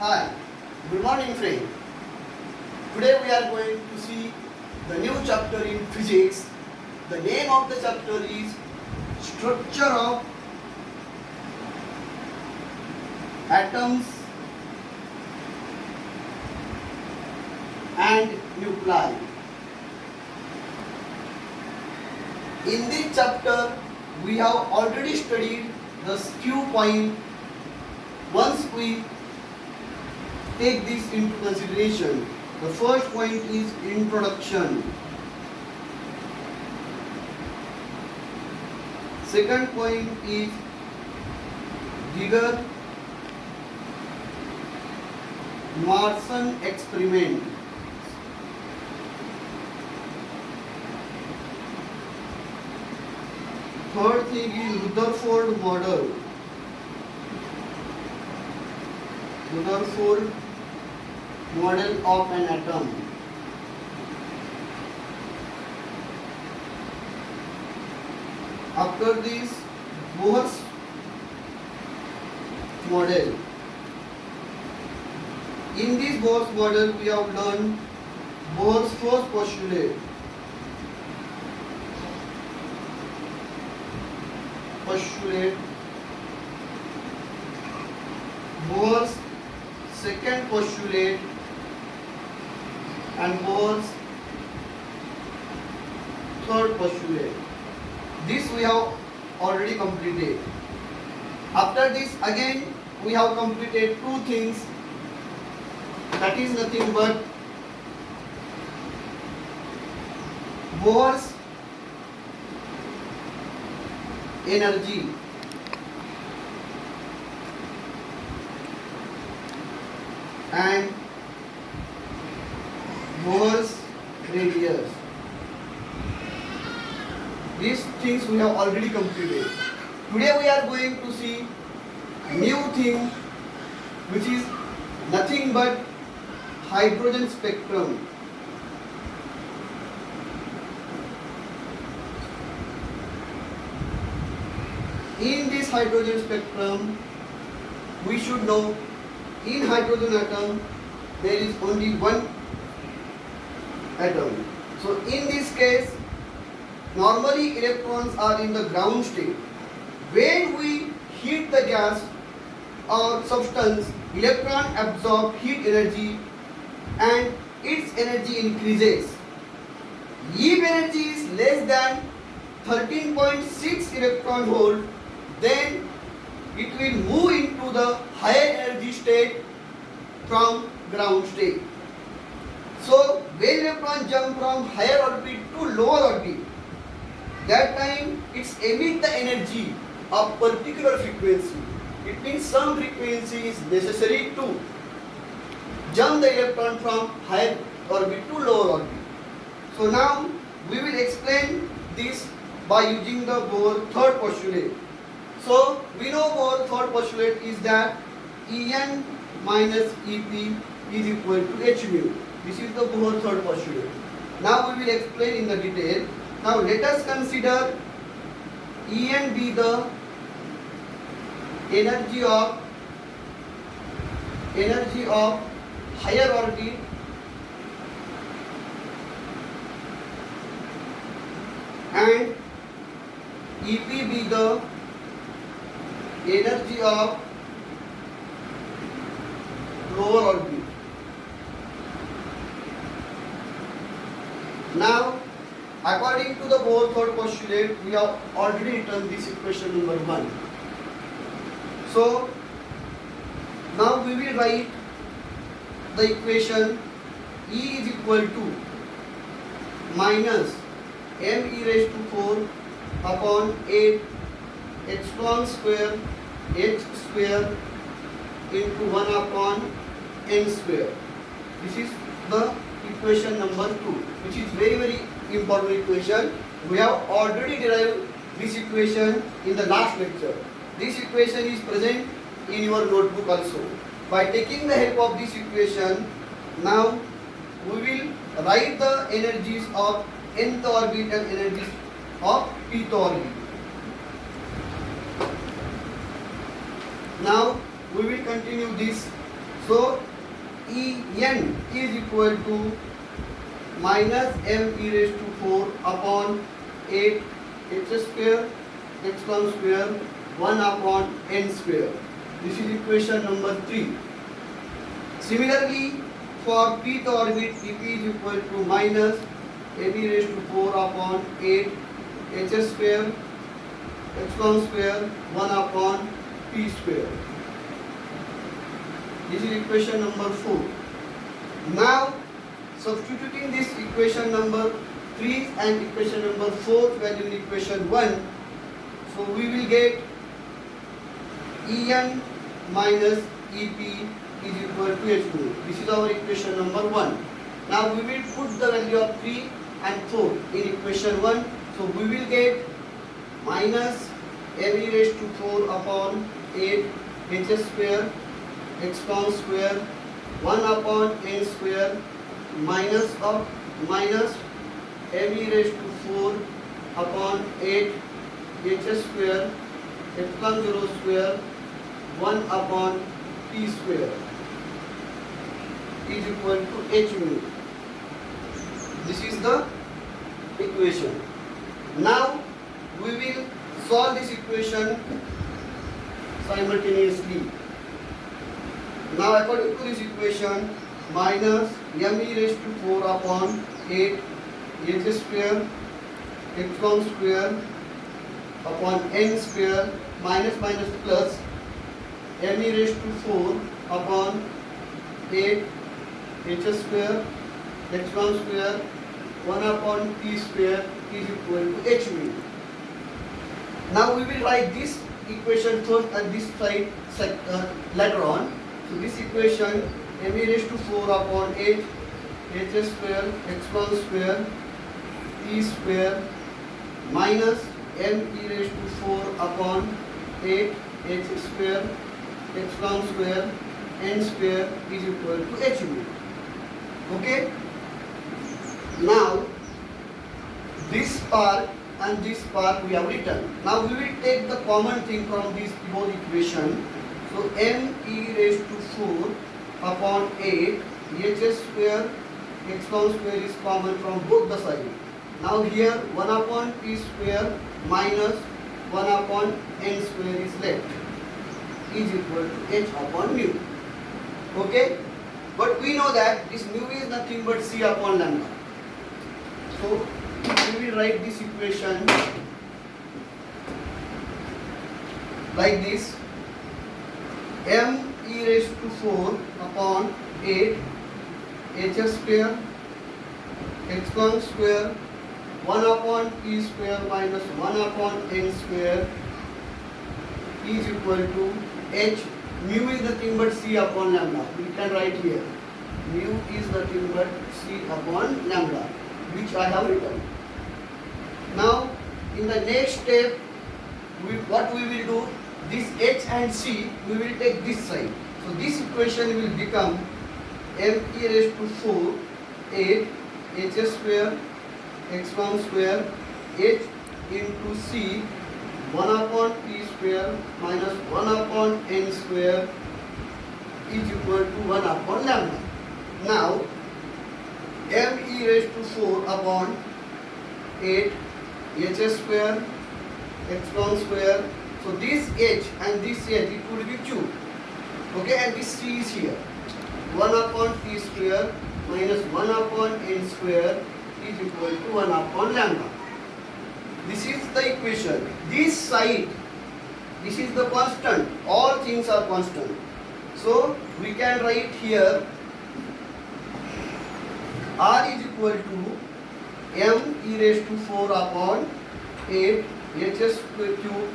Hi, good morning friend. Today we are going to see the new chapter in physics. The name of the chapter is Structure of Atoms and Nuclei. In this chapter we have already studied the few points. Once we take this into consideration, the first point is introduction. Second point is Giger Marson experiment. Third thing is Rutherford model. Rutherford model of an atom. After this, Bohr's model. In this Bohr's model, we have learned Bohr's first postulate. Bohr's second postulate and Bohr's third postulate. This we have already completed. After this, again we have completed two things, that is nothing but Bohr's energy and Bohr's radius. These things we have already completed. Today we are going to see new thing, which is nothing but hydrogen spectrum. In this hydrogen spectrum, we should know in hydrogen atom there is only one atom. So in this case, normally electrons are in the ground state. When we heat the gas or substance, electron absorb heat energy and its energy increases. If energy is less than 13.6 electron volt, then it will move into the higher energy state from ground state. So when electron jump from higher orbit to lower orbit, that time it emits the energy of particular frequency. It means some frequency is necessary to jump the electron from higher orbit to lower orbit. So now we will explain this by using the Bohr third postulate. So we know Bohr third postulate is that En minus Ep is equal to h mu. This is the Bohr third postulate. Now we will explain in the detail. Now let us consider En be the energy of higher orbit and Ep be the energy of lower orbit. Now, according to the Bohr third postulate, we have already written this equation number 1. So, now we will write the equation E is equal to minus m e raised to 4 upon 8 epsilon square h square into 1 upon n square. This is the equation number 2, which is very important equation. We have already derived this equation in the last lecture. This equation is present in your notebook also. By taking the help of this equation, now we will write the energies of nth orbit and energies of pth orbit. Now we will continue this. So En is equal to minus m e raised to 4 upon 8 h square x1 square 1 upon n square. This is equation number 3. Similarly, for pth orbit, Ep is equal to minus m e raised to 4 upon 8 h square x1 square 1 upon p square. This is equation number 4. Now, substituting this equation number 3 and equation number 4 value in equation 1, so we will get En minus Ep is equal to H mu. This is our equation number 1. Now we will put the value of 3 and 4 in equation 1. So we will get minus m e raised to 4 upon 8 h square x pound square 1 upon n square minus of minus m e raised to 4 upon 8 h square epsilon 0 square 1 upon p square is equal to h mu. This is the equation. Now we will solve this equation simultaneously. Now according to this equation, minus m e raised to 4 upon 8 h square x1 square upon n square minus minus plus m e raised to 4 upon 8 h square x1 square 1 upon p square is equal to h mu. Now we will write this equation first and this side later on. So this equation m e raised to 4 upon 8 h square x1 square p square minus m e raised to 4 upon 8 h square x1 square n square is equal to h mu. Okay. Now this part and this part we have written. Now we will take the common thing from this both equation. So m e raised to 4 upon 8 h square x1 square is common from both the sides. Now here 1 upon p square minus 1 upon n square is left is equal to h upon mu. Okay? But we know that this mu is nothing but c upon lambda. So we will write this equation like this: m e raised to 4 upon 8 h square x1 square 1 upon p square minus 1 upon n square is equal to h. Mu is nothing but c upon lambda. We can write here mu is nothing but c upon lambda, which I have written. Now in the next step, what we will do, this h and c we will take this side. So this equation will become m e raised to 4 8 h square x1 square h into c 1 upon p square minus 1 upon n square is equal to 1 upon lambda. Now m e raised to 4 upon 8 h square x1 square. So this h and this h it will be q. Okay, and this c is here. 1 upon p square minus 1 upon n square is equal to 1 upon lambda. This is the equation. This side, this is the constant. All things are constant. So we can write here r is equal to m e raised to 4 upon 8 h square cube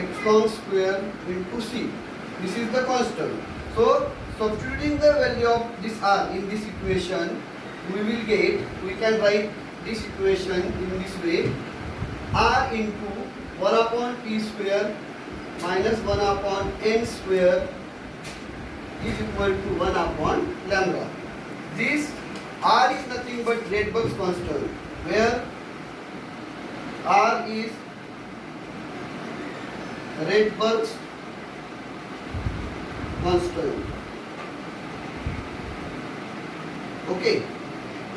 x1 square into c. This is the constant. So substituting the value of this r in this equation, we can write this equation in this way: r into 1 upon p square minus 1 upon n square is equal to 1 upon lambda. This r is nothing but Rydberg's constant, where r is Rydberg's constant. Okay.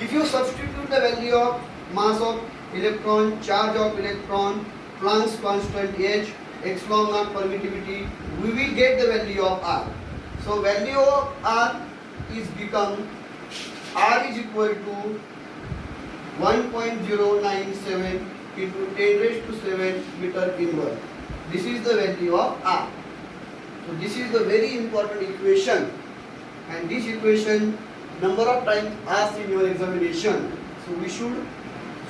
If you substitute the value of mass of electron, charge of electron, Planck's constant H, epsilon naught permittivity, we will get the value of R. So value of R is become R is equal to 1.097 into 10 raised to 7 meter inverse. This is the value of R. So this is the very important equation, and this equation number of times asked in your examination. So we should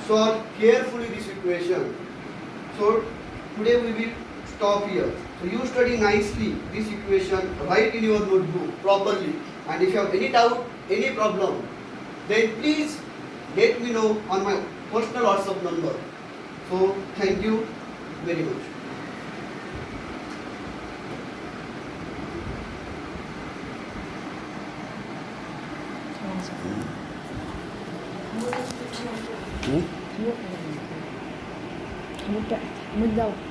solve carefully this equation. So today we will stop here. So you study nicely this equation, write in your notebook properly, and if you have any doubt, any problem, then please let me know on my personal WhatsApp number. So thank you very much. Một daw.